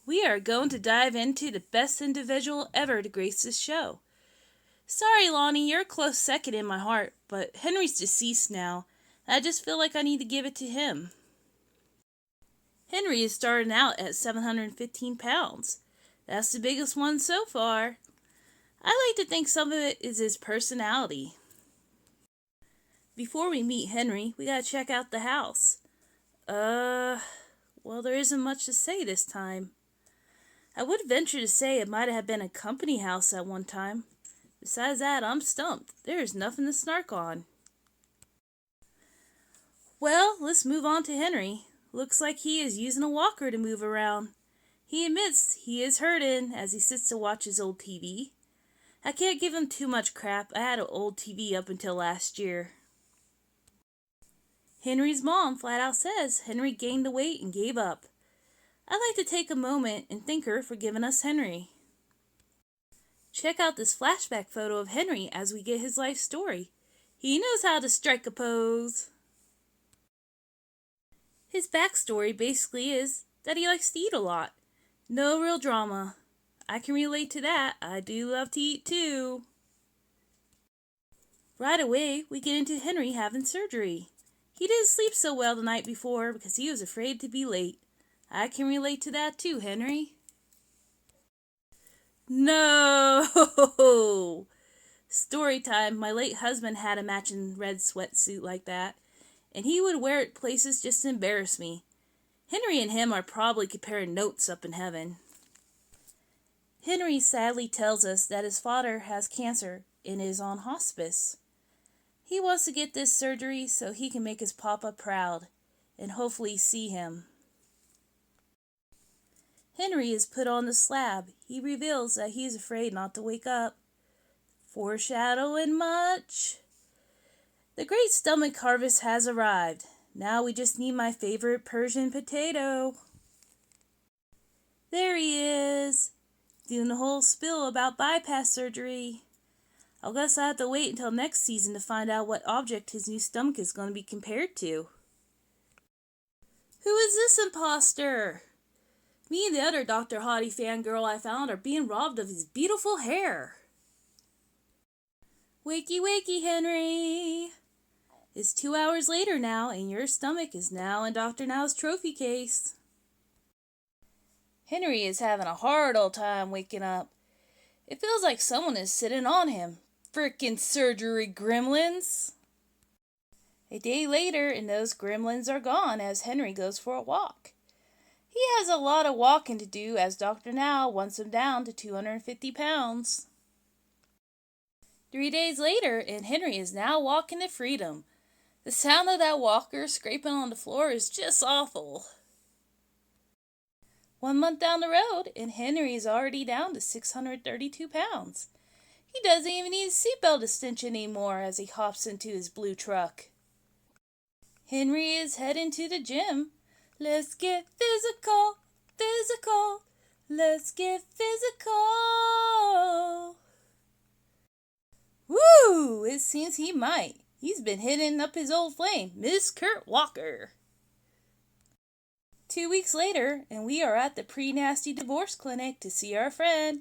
we are going to dive into the best individual ever to grace this show. Sorry, Lonnie, you're a close second in my heart, but Henry's deceased now, and I just feel like I need to give it to him. Henry is starting out at 715 pounds. That's the biggest one so far. I like to think some of it is his personality. Before we meet Henry, we gotta check out the house. Well, there isn't much to say this time. I would venture to say it might have been a company house at one time. Besides that, I'm stumped. There is nothing to snark on. Well, let's move on to Henry. Looks like he is using a walker to move around. He admits he is hurting as he sits to watch his old TV. I can't give him too much crap. I had an old TV up until last year. Henry's mom flat out says Henry gained the weight and gave up. I'd like to take a moment and thank her for giving us Henry. Check out this flashback photo of Henry as we get his life story. He knows how to strike a pose. His backstory basically is that he likes to eat a lot. No real drama. I can relate to that. I do love to eat too. Right away, we get into Henry having surgery. He didn't sleep so well the night before because he was afraid to be late. I can relate to that too, Henry. No! Story time. My late husband had a matching red sweatsuit like that, and he would wear it places just to embarrass me. Henry and him are probably comparing notes up in heaven. Henry sadly tells us that his father has cancer and is on hospice. He wants to get this surgery so he can make his papa proud and hopefully see him. Henry is put on the slab. He reveals that he is afraid not to wake up. Foreshadowing much? The great stomach harvest has arrived. Now we just need my favorite Persian potato. There he is, doing the whole spill about bypass surgery. I guess I have to wait until next season to find out what object his new stomach is going to be compared to. Who is this imposter? Me and the other Dr. Hottie fangirl I found are being robbed of his beautiful hair. Wakey, wakey, Henry. It's 2 hours later now, and your stomach is now in Dr. Now's trophy case. Henry is having a hard old time waking up. It feels like someone is sitting on him. Frickin' surgery gremlins. A day later, and those gremlins are gone as Henry goes for a walk. He has a lot of walking to do as Dr. Now wants him down to 250 pounds. 3 days later, and Henry is now walking to freedom. The sound of that walker scraping on the floor is just awful. 1 month down the road, and Henry is already down to 632 pounds. He doesn't even need a seatbelt extension anymore as he hops into his blue truck. Henry is heading to the gym. Let's get physical, physical. Let's get physical. Woo! It seems he might. He's been hitting up his old flame, Miss Kurt Walker. 2 weeks later, and we are at the pre-nasty divorce clinic to see our friend,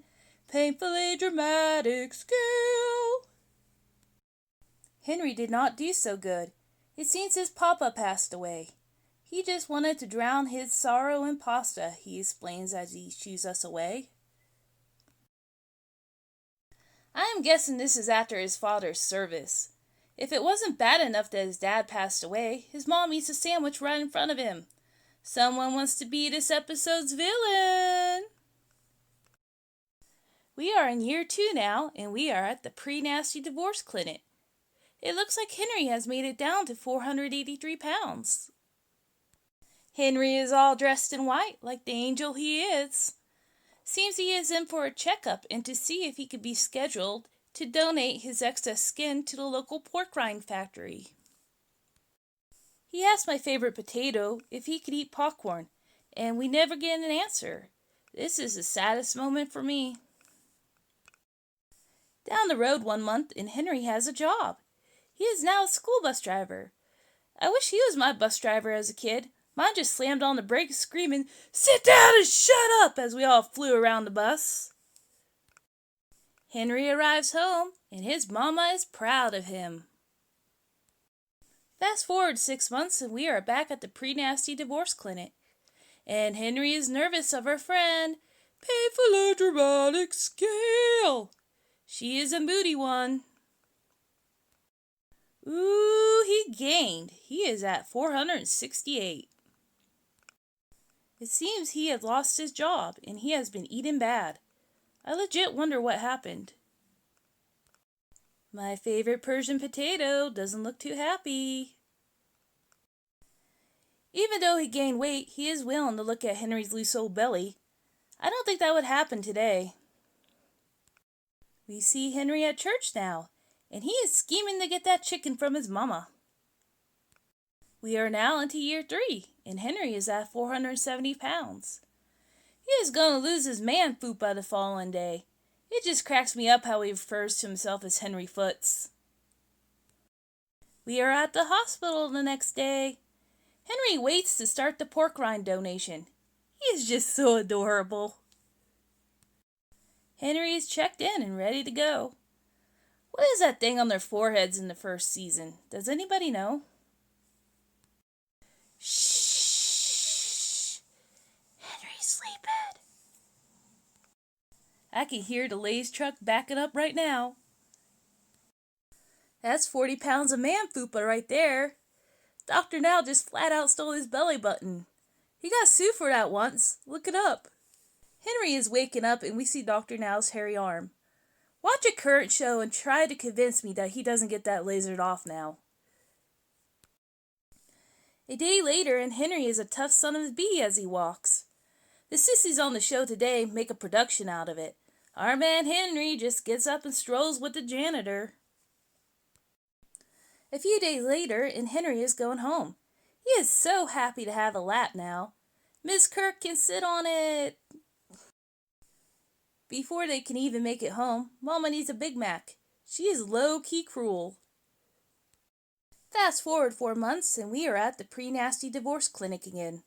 Painfully Dramatic Skill. Henry did not do so good. It seems his papa passed away. He just wanted to drown his sorrow in pasta, he explains as he shoos us away. I am guessing this is after his father's service. If it wasn't bad enough that his dad passed away, his mom eats a sandwich right in front of him. Someone wants to be this episode's villain. We are in year 2 now, and we are at the pre-nasty divorce clinic. It looks like Henry has made it down to 483 pounds. Henry is all dressed in white, like the angel he is. Seems he is in for a checkup and to see if he could be scheduled to donate his excess skin to the local pork rind factory. He asked my favorite potato if he could eat popcorn, and we never get an answer. This is the saddest moment for me. Down the road 1 month, and Henry has a job. He is now a school bus driver. I wish he was my bus driver as a kid. Mine just slammed on the brakes, screaming, "Sit down and shut up!" as we all flew around the bus. Henry arrives home, and his mama is proud of him. Fast forward 6 months, and we are back at the pre-nasty divorce clinic. And Henry is nervous of her friend, painfully dramatic scale. She is a moody one. Ooh, he gained. He is at 468. It seems he had lost his job, and he has been eating bad. I legit wonder what happened. My favorite Persian potato doesn't look too happy. Even though he gained weight, he is willing to look at Henry's loose old belly. I don't think that would happen today. We see Henry at church now, and he is scheming to get that chicken from his mama. We are now into year 3, and Henry is at 470 pounds. He is going to lose his man foot by the following day. It just cracks me up how he refers to himself as Henry Foots. We are at the hospital the next day. Henry waits to start the pork rind donation. He is just so adorable. Henry is checked in and ready to go. What is that thing on their foreheads in the first season? Does anybody know? Shh! Henry's sleeping. I can hear the Lay's truck backing up right now. That's 40 pounds of man fupa right there. Dr. Now just flat out stole his belly button. He got sued for that once. Look it up. Henry is waking up and we see Dr. Now's hairy arm. Watch a current show and try to convince me that he doesn't get that lasered off now. A day later, and Henry is a tough son of a bee as he walks. The sissies on the show today make a production out of it. Our man Henry just gets up and strolls with the janitor. A few days later, and Henry is going home. He is so happy to have a lap now. Miss Kirk can sit on it. Before they can even make it home, Mama needs a Big Mac. She is low-key cruel. Fast forward 4 months, and we are at the pre-nasty divorce clinic again.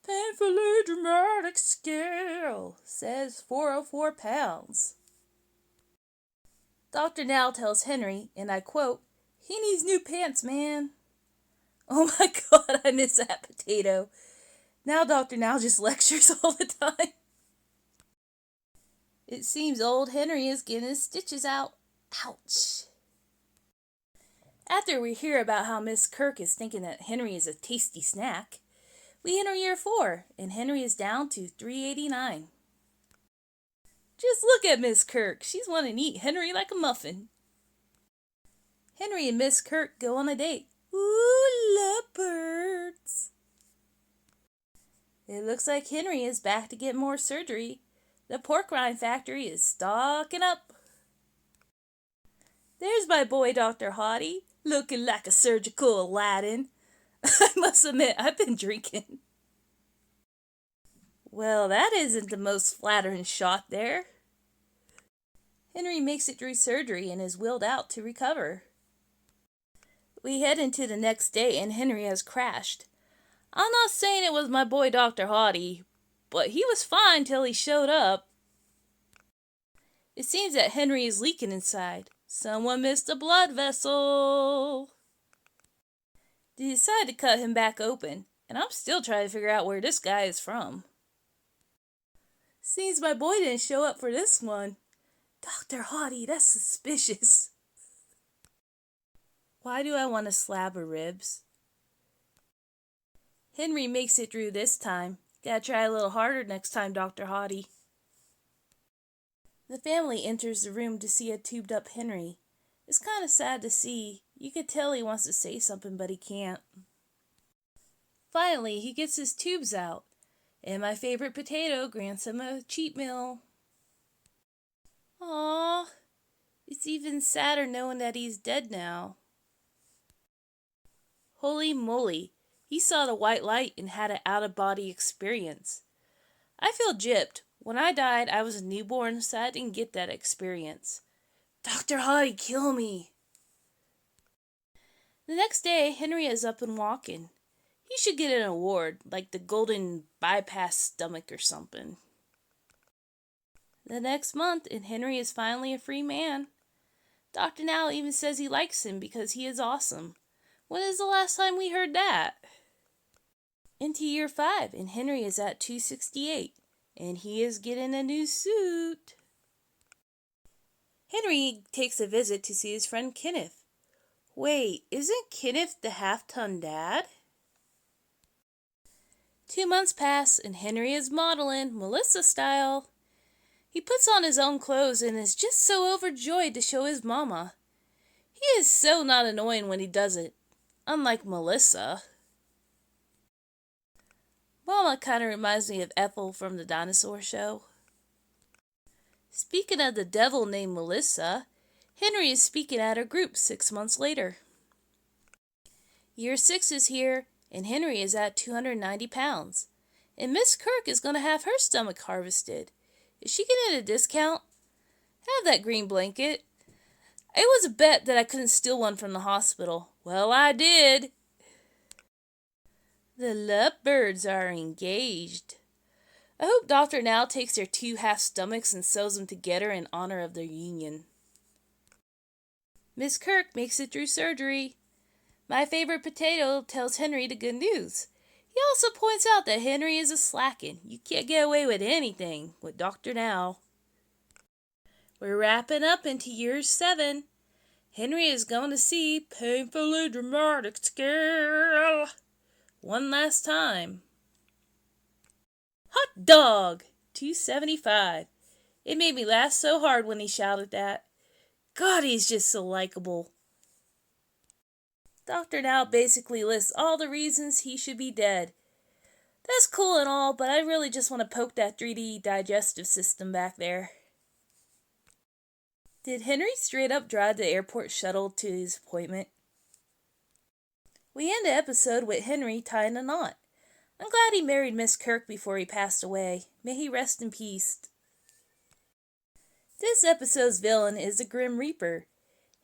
Painfully dramatic scale says 404 pounds. Dr. Now tells Henry, and I quote, "He needs new pants, man." Oh my God, I miss that potato. Now Dr. Now just lectures all the time. It seems old Henry is getting his stitches out. Ouch. After we hear about how Miss Kirk is thinking that Henry is a tasty snack, we enter year 4, and Henry is down to 389. Just look at Miss Kirk. She's wanting to eat Henry like a muffin. Henry and Miss Kirk go on a date. Ooh, lovebirds. It looks like Henry is back to get more surgery. The pork rind factory is stocking up. There's my boy, Dr. Hottie, looking like a surgical Aladdin. I must admit, I've been drinking. Well, that isn't the most flattering shot there. Henry makes it through surgery and is willed out to recover. We head into the next day and Henry has crashed. I'm not saying it was my boy Dr. Hottie, but he was fine till he showed up. It seems that Henry is leaking inside. Someone missed a blood vessel. They decide to cut him back open, and I'm still trying to figure out where this guy is from. Seems my boy didn't show up for this one. Dr. Hottie, that's suspicious. Why do I want a slab of ribs? Henry makes it through this time. Gotta try a little harder next time, Dr. Hottie. The family enters the room to see a tubed up Henry. It's kind of sad to see. You could tell he wants to say something, but he can't. Finally, he gets his tubes out, and my favorite potato grants him a cheat meal. Aww, it's even sadder knowing that he's dead now. Holy moly, he saw the white light and had an out-of-body experience. I feel gypped. When I died, I was a newborn, so I didn't get that experience. Dr. Hottie, kill me. The next day, Henry is up and walking. He should get an award, like the Golden Bypass Stomach or something. The next month, and Henry is finally a free man. Dr. Now even says he likes him because he is awesome. When is the last time we heard that? Into year 5, and Henry is at 268, and he is getting a new suit. Henry takes a visit to see his friend Kenneth. Wait, isn't Kenneth the half-ton dad? 2 months pass, and Henry is modeling, Melissa style. He puts on his own clothes and is just so overjoyed to show his mama. He is so not annoying when he does it, unlike Melissa. Mama kind of reminds me of Ethel from the dinosaur show. Speaking of the devil named Melissa, Henry is speaking at her group 6 months later. Year 6 is here, and Henry is at 290 pounds. And Miss Kirk is going to have her stomach harvested. Is she getting a discount? Have that green blanket. It was a bet that I couldn't steal one from the hospital. Well, I did. The lovebirds are engaged. I hope Dr. Now takes their 2 half stomachs and sews them together in honor of their union. Miss Kirk makes it through surgery. My favorite potato tells Henry the good news. He also points out that Henry is a slackin'. You can't get away with anything with Dr. Now. We're wrapping up into year 7. Henry is going to see Painfully Dramatic Scale one last time. Hot dog! 275. It made me laugh so hard when he shouted that. God, he's just so likable. Dr. Now basically lists all the reasons he should be dead. That's cool and all, but I really just want to poke that 3D digestive system back there. Did Henry straight up drive the airport shuttle to his appointment? We end the episode with Henry tying a knot. I'm glad he married Miss Kirk before he passed away. May he rest in peace. This episode's villain is the Grim Reaper.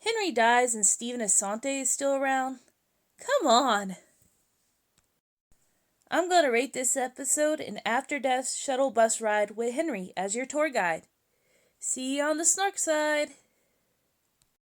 Henry dies and Stephen Asante is still around. Come on! I'm going to rate this episode an after-death shuttle bus ride with Henry as your tour guide. See you on the snark side.